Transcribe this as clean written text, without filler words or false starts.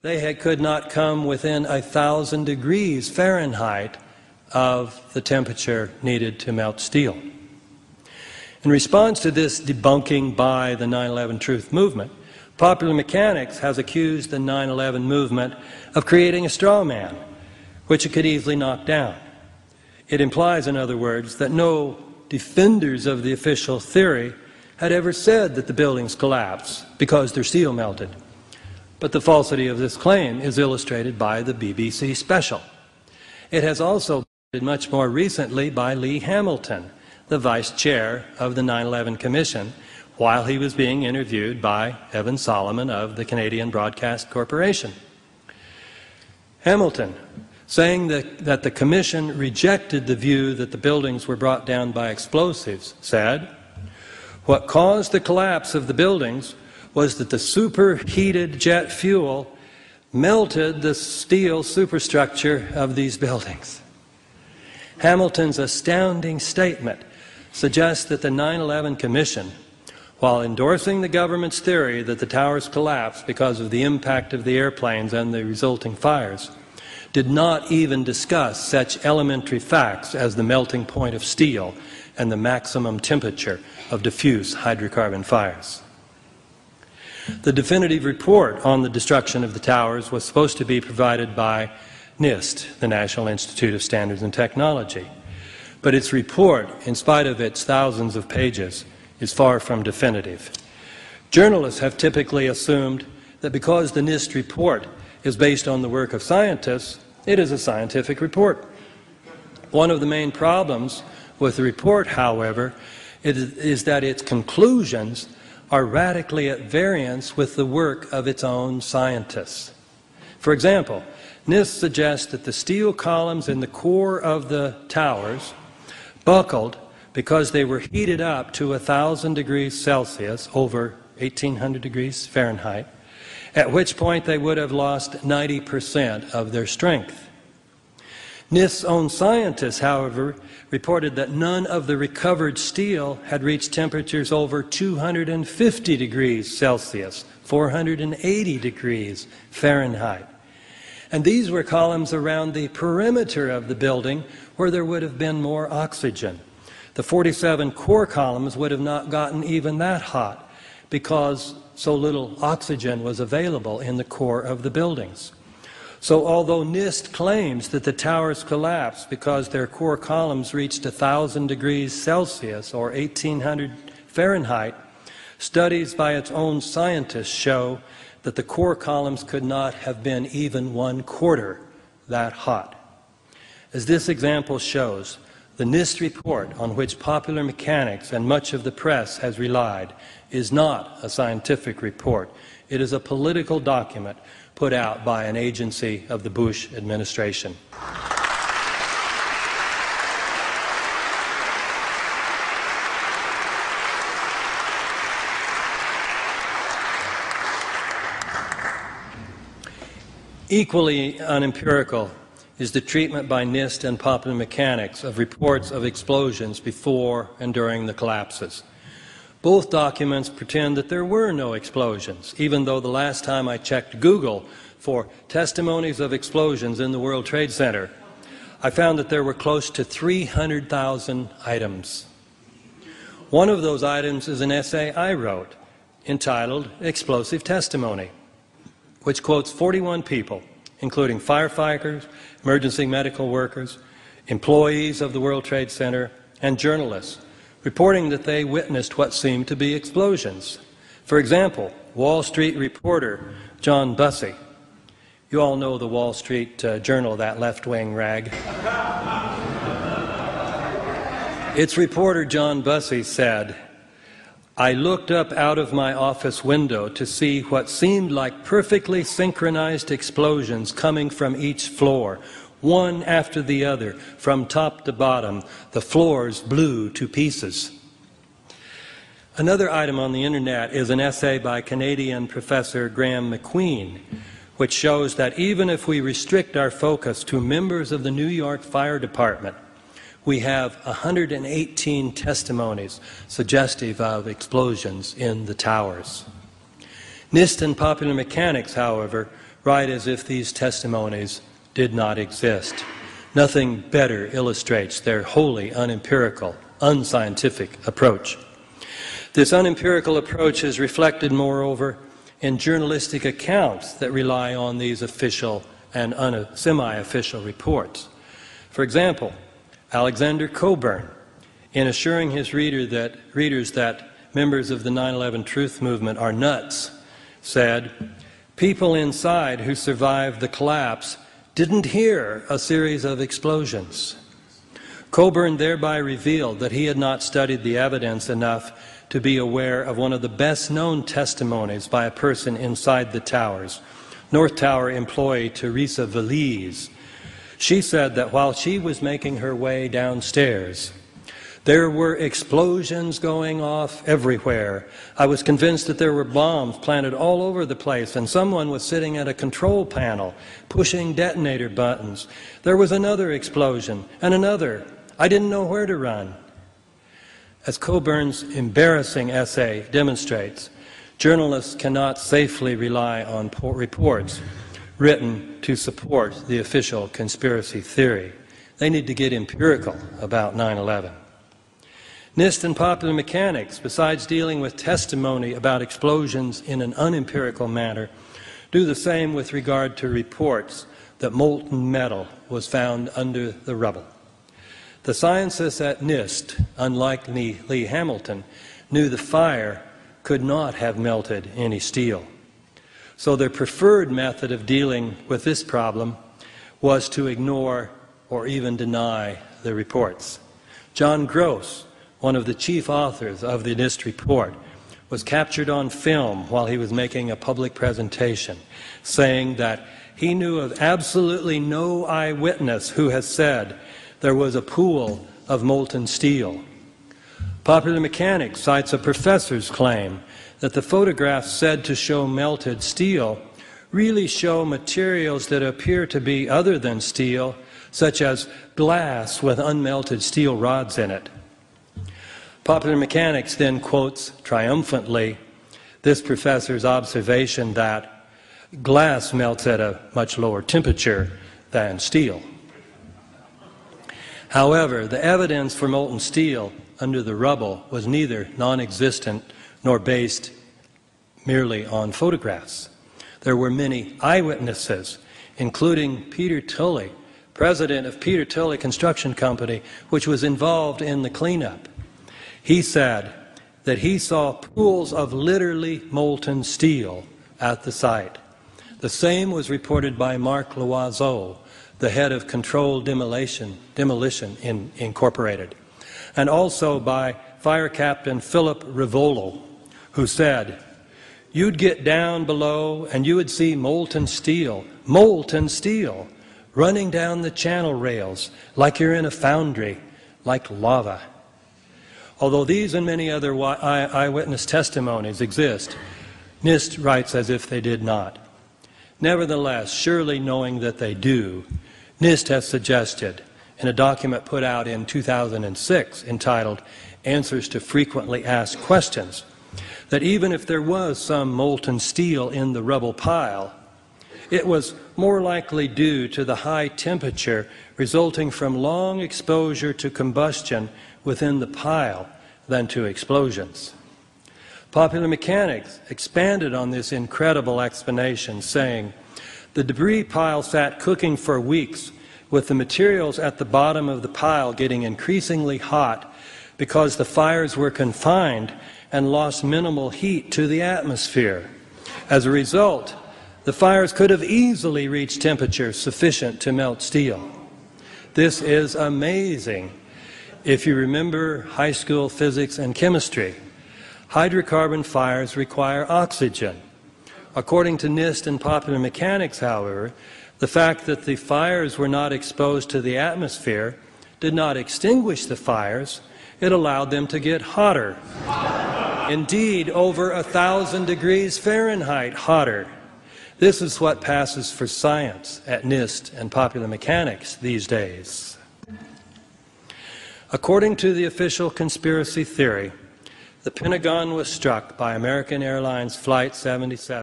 could not come within 1,000 degrees Fahrenheit of the temperature needed to melt steel. In response to this debunking by the 9/11 Truth movement, Popular Mechanics has accused the 9/11 movement of creating a straw man, which it could easily knock down. It implies, in other words, that no defenders of the official theory had ever said that the buildings collapsed because their steel melted. But the falsity of this claim is illustrated by the BBC special. It has also been much more recently by Lee Hamilton, the vice chair of the 9/11 Commission, while he was being interviewed by Evan Solomon of the Canadian Broadcast Corporation. Hamilton, saying that the Commission rejected the view that the buildings were brought down by explosives, said, "What caused the collapse of the buildings was that the superheated jet fuel melted the steel superstructure of these buildings." Hamilton's astounding statement suggests that the 9/11 Commission, while endorsing the government's theory that the towers collapsed because of the impact of the airplanes and the resulting fires, did not even discuss such elementary facts as the melting point of steel and the maximum temperature of diffuse hydrocarbon fires. The definitive report on the destruction of the towers was supposed to be provided by NIST, the National Institute of Standards and Technology. But its report, in spite of its thousands of pages, is far from definitive. Journalists have typically assumed that because the NIST report is based on the work of scientists, it is a scientific report. One of the main problems with the report, however, is that its conclusions are radically at variance with the work of its own scientists. For example, NIST suggests that the steel columns in the core of the towers buckled because they were heated up to 1,000 degrees Celsius, over 1,800 degrees Fahrenheit, at which point they would have lost 90% of their strength. NIST's own scientists, however, reported that none of the recovered steel had reached temperatures over 250 degrees Celsius, 480 degrees Fahrenheit. And these were columns around the perimeter of the building where there would have been more oxygen. The 47 core columns would have not gotten even that hot because so little oxygen was available in the core of the buildings. So although NIST claims that the towers collapsed because their core columns reached 1,000 degrees Celsius or 1,800 Fahrenheit, studies by its own scientists show that the core columns could not have been even 1/4 that hot. As this example shows, the NIST report on which Popular Mechanics and much of the press has relied is not a scientific report. It is a political document put out by an agency of the Bush administration. Equally unempirical is the treatment by NIST and Popular Mechanics of reports of explosions before and during the collapses. Both documents pretend that there were no explosions, even though the last time I checked Google for testimonies of explosions in the World Trade Center, I found that there were close to 300,000 items. One of those items is an essay I wrote entitled Explosive Testimony, which quotes 41 people, including firefighters, emergency medical workers, employees of the World Trade Center, and journalists, reporting that they witnessed what seemed to be explosions. For example, Wall Street reporter John Bussey. You all know the Wall Street Journal, that left-wing rag. Its reporter John Bussey said, "I looked up out of my office window to see what seemed like perfectly synchronized explosions coming from each floor, one after the other, from top to bottom. The floors blew to pieces." Another item on the internet is an essay by Canadian Professor Graham McQueen, which shows that even if we restrict our focus to members of the New York Fire Department, we have 118 testimonies suggestive of explosions in the towers. NIST and Popular Mechanics, however, right as if these testimonies did not exist. Nothing better illustrates their wholly unempirical, unscientific approach. This unempirical approach is reflected, moreover, in journalistic accounts that rely on these official and semi-official reports. For example, Alexander Cockburn, in assuring his readers that members of the 9/11 Truth Movement are nuts, said, "People inside who survived the collapse didn't hear a series of explosions." Cockburn thereby revealed that he had not studied the evidence enough to be aware of one of the best-known testimonies by a person inside the towers, North Tower employee Teresa Valise. She said that while she was making her way downstairs, there were explosions going off everywhere. I was convinced that there were bombs planted all over the place, and someone was sitting at a control panel, pushing detonator buttons. There was another explosion, and another. I didn't know where to run. As Cockburn's embarrassing essay demonstrates, journalists cannot safely rely on reports written to support the official conspiracy theory. They need to get empirical about 9/11. NIST and Popular Mechanics, besides dealing with testimony about explosions in an unempirical manner, do the same with regard to reports that molten metal was found under the rubble. The scientists at NIST, unlike Lee Hamilton, knew the fire could not have melted any steel. So their preferred method of dealing with this problem was to ignore or even deny the reports. John Gross, one of the chief authors of the NIST report, was captured on film while he was making a public presentation, saying that he knew of absolutely no eyewitness who has said there was a pool of molten steel. Popular Mechanics cites a professor's claim that the photographs said to show melted steel really show materials that appear to be other than steel, such as glass with unmelted steel rods in it. Popular Mechanics then quotes triumphantly this professor's observation that glass melts at a much lower temperature than steel. However, the evidence for molten steel under the rubble was neither non-existent nor based merely on photographs. There were many eyewitnesses, including Peter Tully, president of Peter Tully Construction Company, which was involved in the cleanup. He said that he saw pools of literally molten steel at the site. The same was reported by Mark Loiseau, the head of Controlled Demolition Incorporated, and also by Fire Captain Philip Rivolo, who said, "You'd get down below and you would see molten steel, running down the channel rails like you're in a foundry, like lava." Although these and many other eyewitness testimonies exist, NIST writes as if they did not. Nevertheless, surely knowing that they do, NIST has suggested, in a document put out in 2006 entitled Answers to Frequently Asked Questions, that even if there was some molten steel in the rubble pile, it was more likely due to the high temperature resulting from long exposure to combustion within the pile than to explosions. Popular Mechanics expanded on this incredible explanation, saying, "The debris pile sat cooking for weeks, with the materials at the bottom of the pile getting increasingly hot because the fires were confined and lost minimal heat to the atmosphere. As a result, the fires could have easily reached temperatures sufficient to melt steel." This is amazing. If you remember high school physics and chemistry, hydrocarbon fires require oxygen. According to NIST and Popular Mechanics, however, the fact that the fires were not exposed to the atmosphere did not extinguish the fires, it allowed them to get hotter. Indeed, over 1,000 degrees Fahrenheit hotter. This is what passes for science at NIST and Popular Mechanics these days. According to the official conspiracy theory, the Pentagon was struck by American Airlines Flight 77